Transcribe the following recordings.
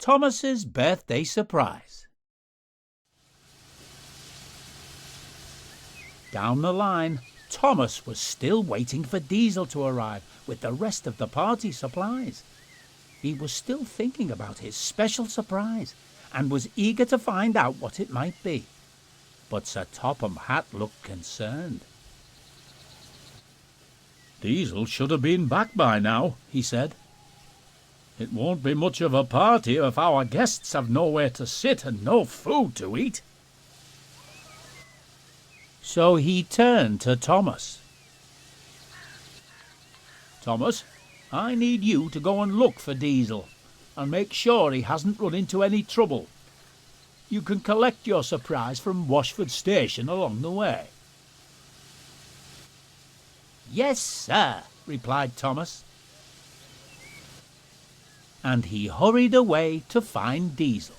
Thomas's birthday surprise. Down the line, Thomas was still waiting for Diesel to arrive with the rest of the party supplies. He was still thinking about his special surprise and was eager to find out what it might be. But Sir Thomas Hatt looked concerned. "Diesel should have been back by now," he said. "It won't be much of a party if our guests have nowhere to sit and no food to eat." So he turned to Thomas. "Thomas, I need you to go and look for Diesel and make sure he hasn't run into any trouble. You can collect your surprise from Washford Station along the way." "Yes, sir," replied Thomas. And he hurried away to find Diesel.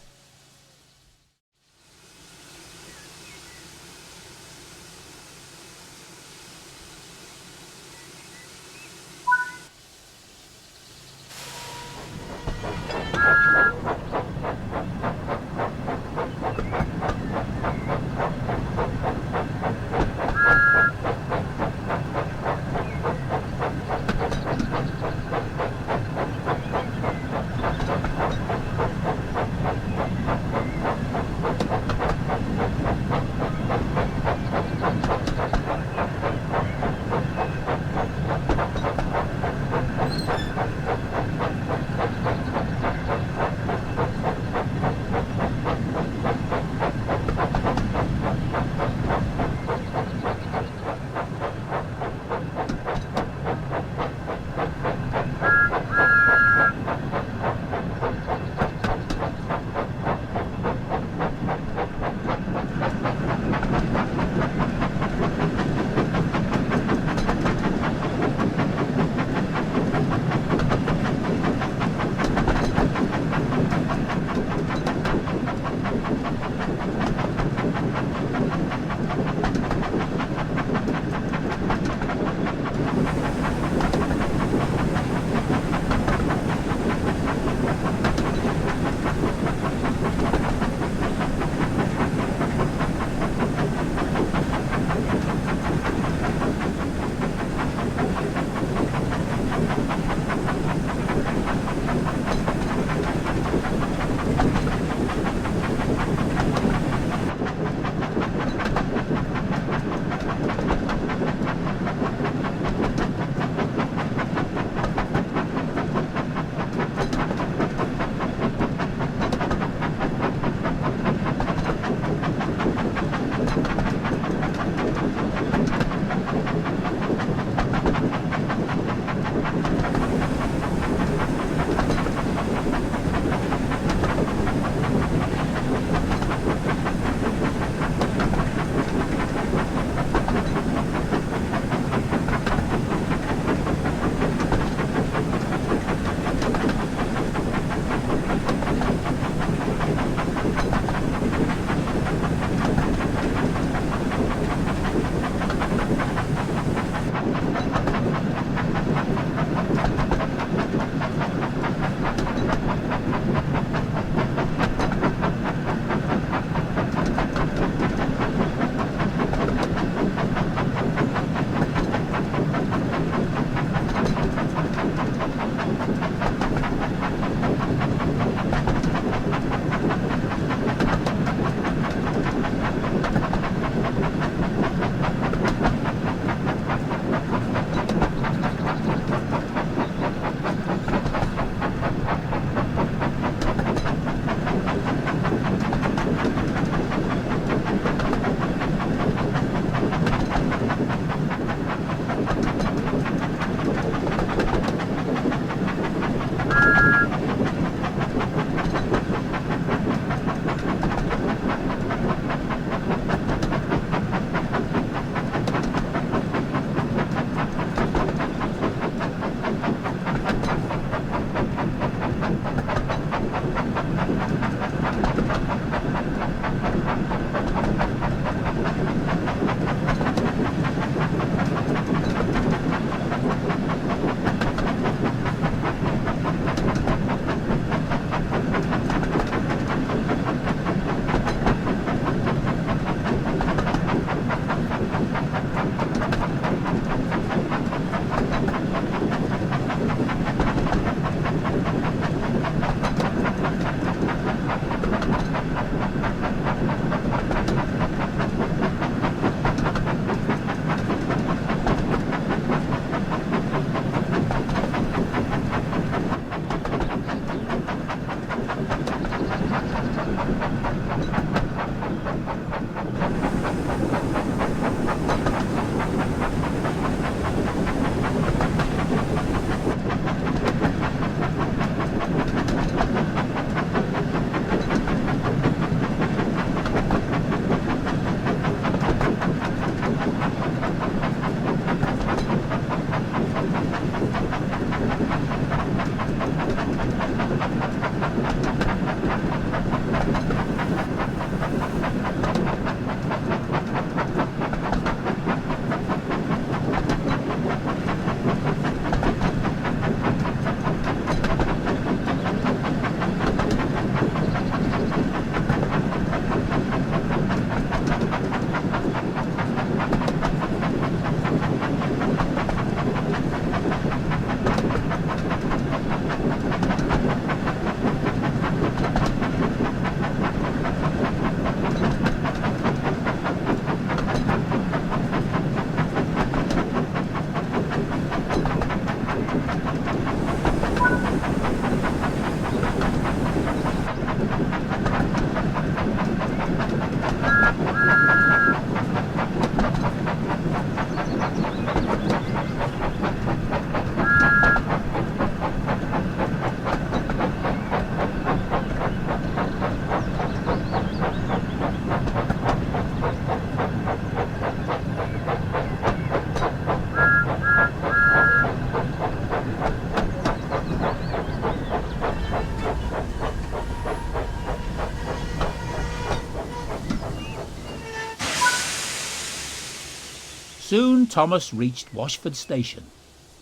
Soon Thomas reached Washford Station,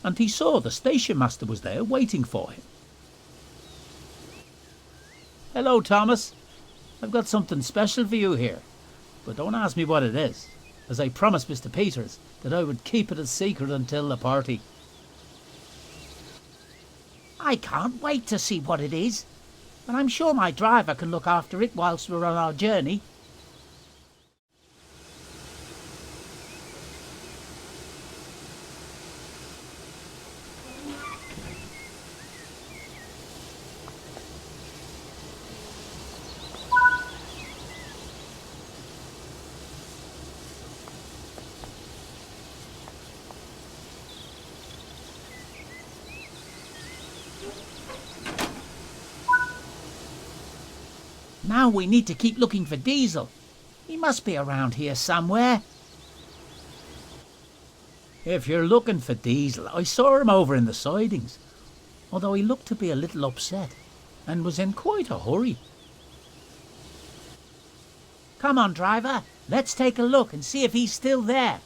and he saw the station master was there waiting for him. "Hello, Thomas. I've got something special for you here, but don't ask me what it is, as I promised Mr. Peters that I would keep it a secret until the party." "I can't wait to see what it is, but I'm sure my driver can look after it whilst we're on our journey." Now we need to keep looking for Diesel. He must be around here somewhere. If you're looking for Diesel, I saw him over in the sidings, although he looked to be a little upset and was in quite a hurry. Come on, driver. Let's take a look and see if he's still there.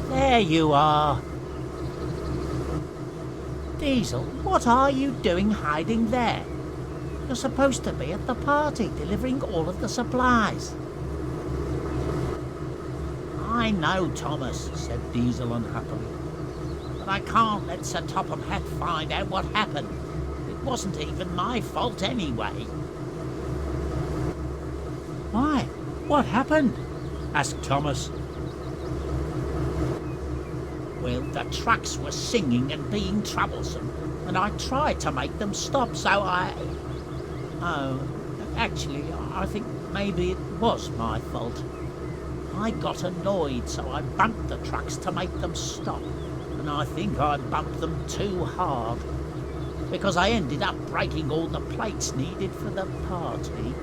There you are. Diesel, what are you doing hiding there? You're supposed to be at the party delivering all of the supplies. I know, Thomas, said Diesel unhappily, but I can't let Sir Thomas Hatt find out what happened. It wasn't even my fault anyway. Why? What happened? Asked Thomas. Well, the trucks were singing and being troublesome, and I tried to make them stop, so Oh, actually, I think maybe it was my fault. I got annoyed, so I bumped the trucks to make them stop, and I think I bumped them too hard, because I ended up breaking all the plates needed for the party.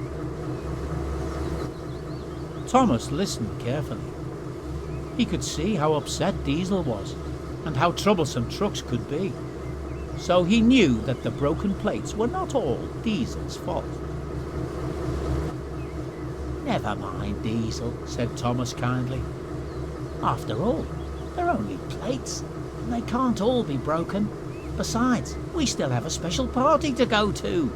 Thomas listened carefully. He could see how upset Diesel was, and how troublesome trucks could be. So he knew that the broken plates were not all Diesel's fault. Never mind, Diesel, said Thomas kindly. After all, they're only plates, and they can't all be broken. Besides, we still have a special party to go to.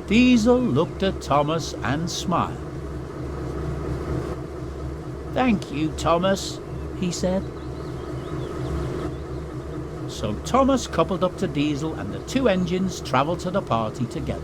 Diesel looked at Thomas and smiled. Thank you, Thomas, he said. So Thomas coupled up to Diesel and the two engines travelled to the party together.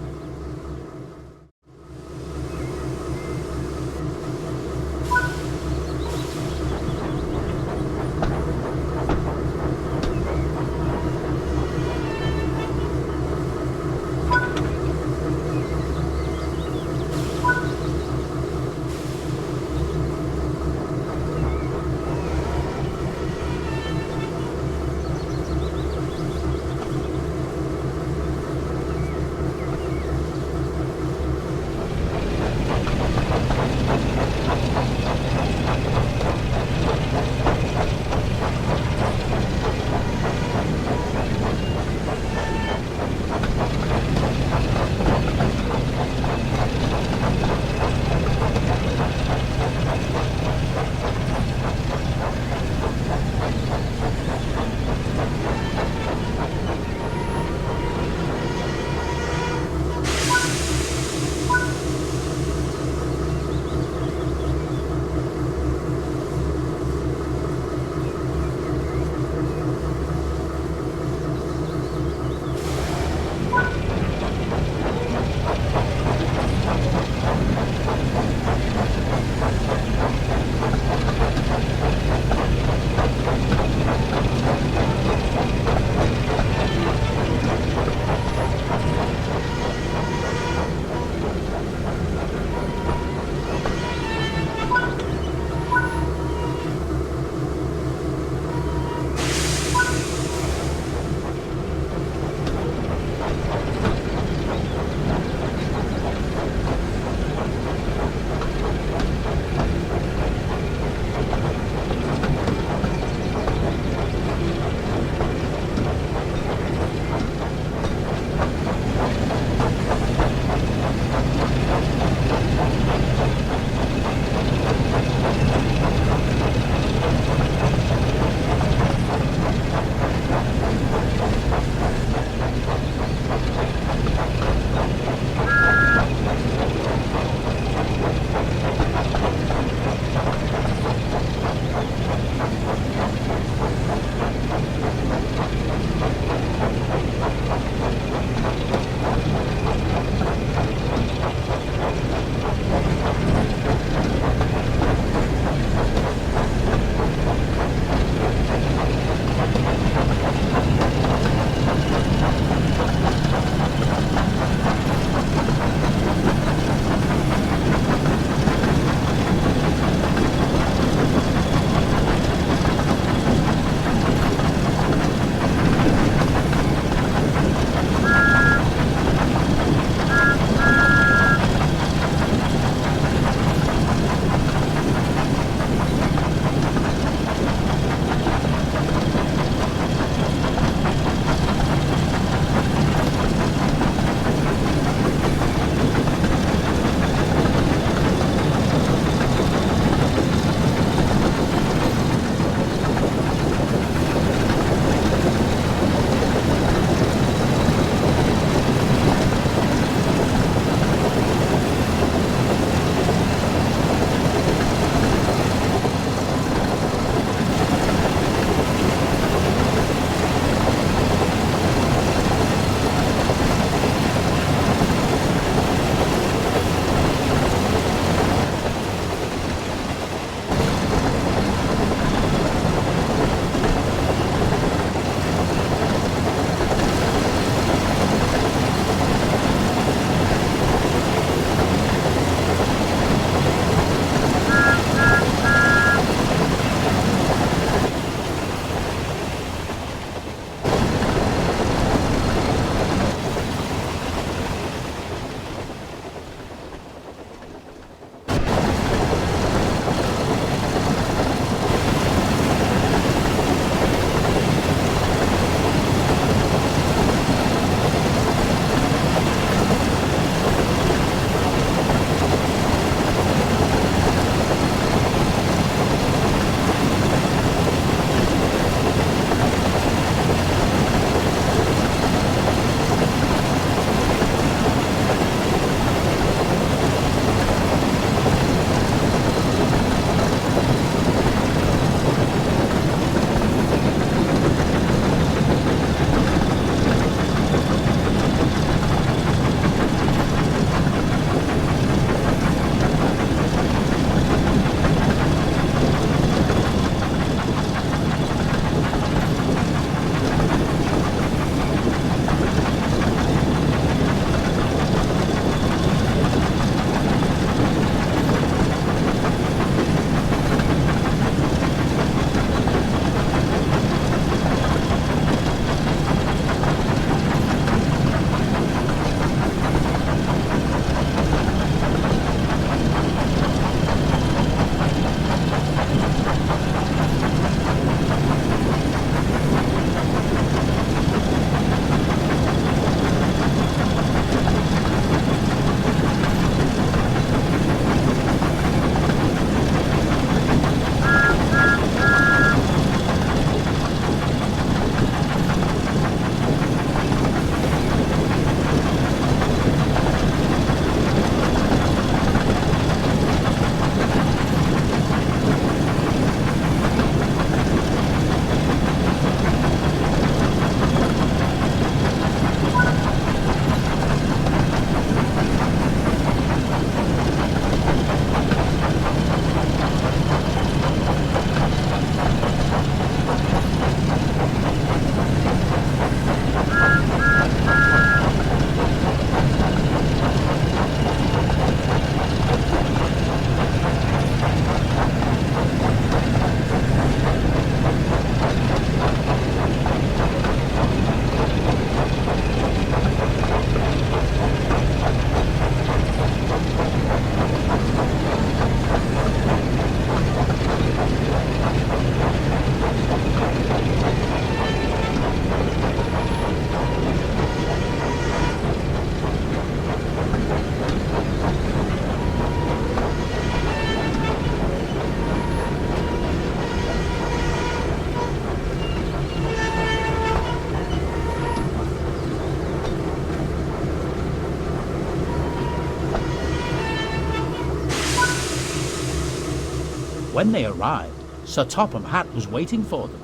When they arrived, Sir Topham Hatt was waiting for them.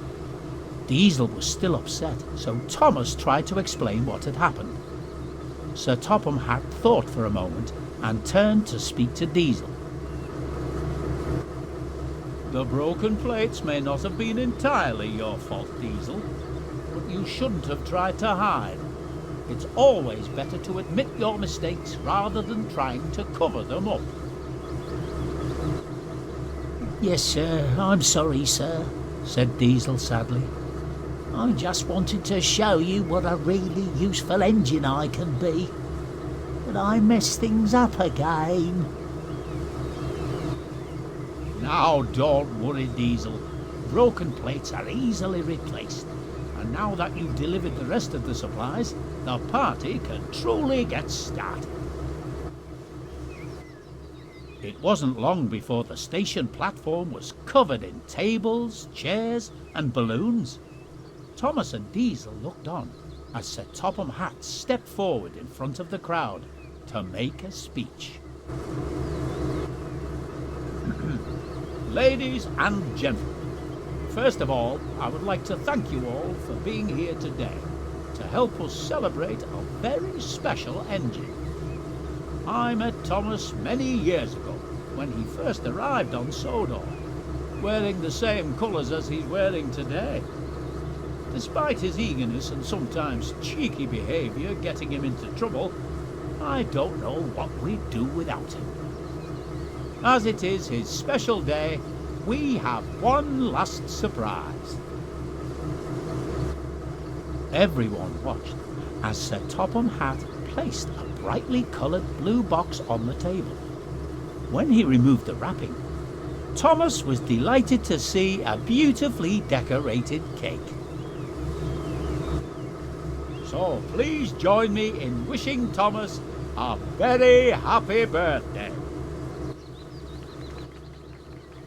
Diesel was still upset, so Thomas tried to explain what had happened. Sir Topham Hatt thought for a moment and turned to speak to Diesel. The broken plates may not have been entirely your fault, Diesel, but you shouldn't have tried to hide. It's always better to admit your mistakes rather than trying to cover them up. Yes, sir, I'm sorry, sir, said Diesel sadly. I just wanted to show you what a really useful engine I can be. But I messed things up again. Now don't worry, Diesel. Broken plates are easily replaced. And now that you've delivered the rest of the supplies, the party can truly get started. It wasn't long before the station platform was covered in tables, chairs and balloons. Thomas and Diesel looked on as Sir Topham Hatt stepped forward in front of the crowd to make a speech. Ladies and gentlemen, first of all, I would like to thank you all for being here today to help us celebrate a very special engine. I met Thomas many years ago when he first arrived on Sodor, wearing the same colours as he's wearing today. Despite his eagerness and sometimes cheeky behaviour getting him into trouble, I don't know what we'd do without him. As it is his special day, we have one last surprise. Everyone watched as Sir Topham Hatt placed a brightly coloured blue box on the table. When he removed the wrapping, Thomas was delighted to see a beautifully decorated cake. So please join me in wishing Thomas a very happy birthday.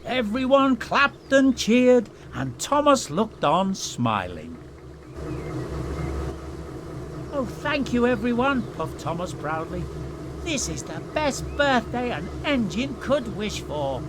Everyone clapped and cheered, and Thomas looked on smiling. Oh, thank you, everyone, puffed Thomas proudly. This is the best birthday an engine could wish for.